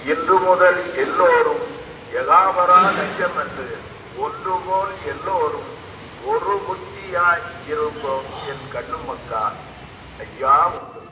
இன்று முதல் எல்லோரும் யகாவரா நெஞ்சம் என்று ஒன்று போல் எல்லோரும் ஒரு புத்தியாய் இருப்போம் என் கண்ணு மக்கா. ஐயா உண்டு.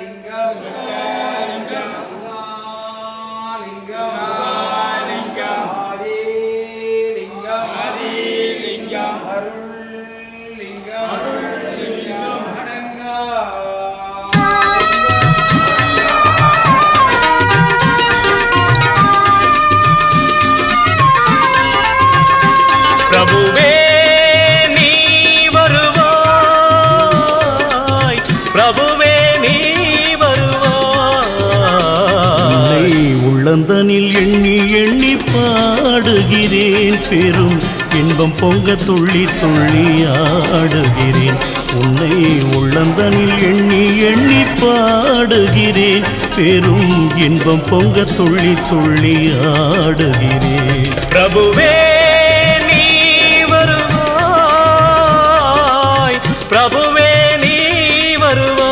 Lingam பிரபுவே நீ வருவாய், பிரபுவே நீ வருவாய். உள்ளந்தனில் எண்ணி எண்ணி பாடுகிறேன், பெரும் இன்பம் பொங்க துள்ளி துள்ளி ஆடுகிறேன். உன்னை உள்ளந்தனில் எண்ணி எண்ணி பாடுகிறேன், பெரும் இன்பம் பொங்க துள்ளி துள்ளி ஆடுகிறேன். பிரபுவே நீ வருவாய், பிரபுவே நீ வருவாய்.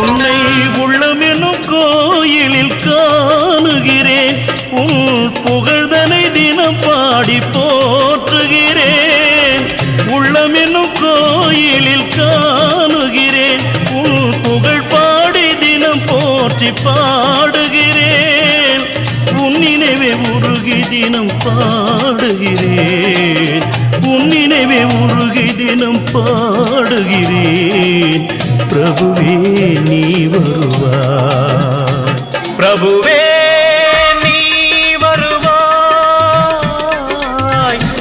உன்னை உள்ளமெனும் கோயிலில் காணுகிறேன், உன் புகழ்தனை தினம் பாடி போற்றுகிறேன். உள்ளமெனும் கோயிலில் காணுகிறேன், உன் புகழ் பாடி தினம் போற்றி பாடுகிறேன். உன் நினைவே உருகி தினம் பாடுகிறேன், உன் நினைவே உருகி தினம் பாடுகிறேன். பிரபுவே நீ வருவாய், பிரபுவே நீ வருவாய்,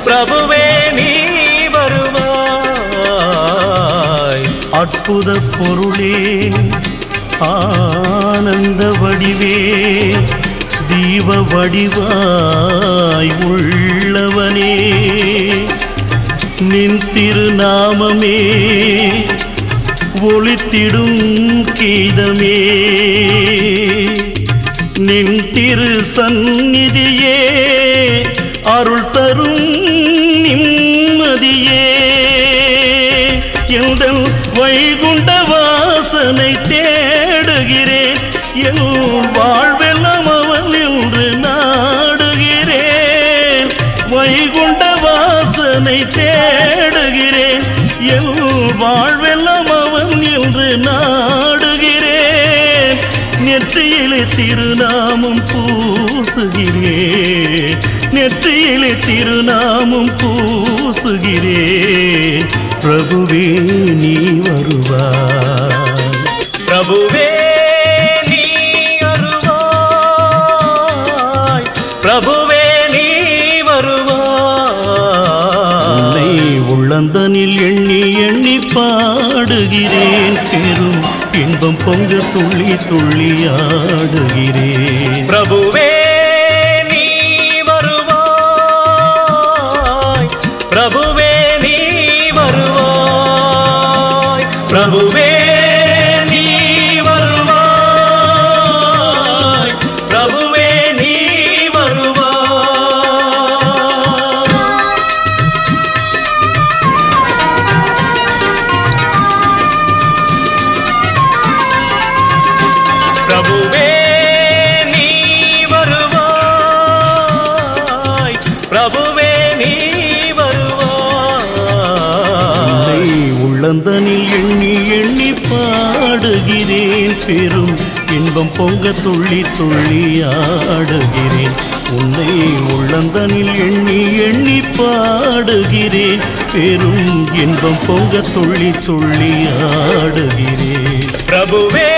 பிரபுவே நீ வருவாய். அற்புத பொருளே ஆனந்த வடிவே, தீப வடிவாய் உள்ளவனே, நின் திருநாமமே ஒளித்திடும் கீதமே. நின் திரு சந்நிதியே அருள் தரும் நிம்மதியே. எந்தன் வைகுண்ட வாசனை தேடுகிறேன், என் வாழ்வெல்லாம் அவன் என்று நாடுகிறேன். வைகுண்ட வாசனை தேடுகிறேன், என் வாழ்வெல்லாம் அவன் என்று நாடுகிறேன். நெற்றியிலே திருநாமம் பூசுகிறேன், நெற்றியிலே திருநாமம் பூசுகிறேன். பிரபுவே நீ வருவாய், பிரபுவே நீ வருவாய், பிரபுவே நீ வருவாய். உள்ளந்தனில் எண்ணி எண்ணி பாடுகிறேன், பெரும் இன்பம் பொங்க துள்ளி துள்ளி ஆடுகிறேன். பிரபுவே நீ வருவாய், பிரபுவே நீ வருவாய், பிரபுவே நீ வருவாய், பிரபுவே நீ வருவாய். பிரபுவே நீ வருவாய், பிரபுவே நீ வருவாய். உள்ளந்தனில் எண்ணி எண்ணி பாடுகிறேன், பெரும் இன்பம் பொங்க துள்ளி துள்ளி ஆடுகிறேன். உன்னை உள்ளந்தனில் எண்ணி எண்ணி பாடுகிறேன், பெரும் இன்பம் பொங்க துள்ளி துள்ளி ஆடுகிறேன். பிரபுவே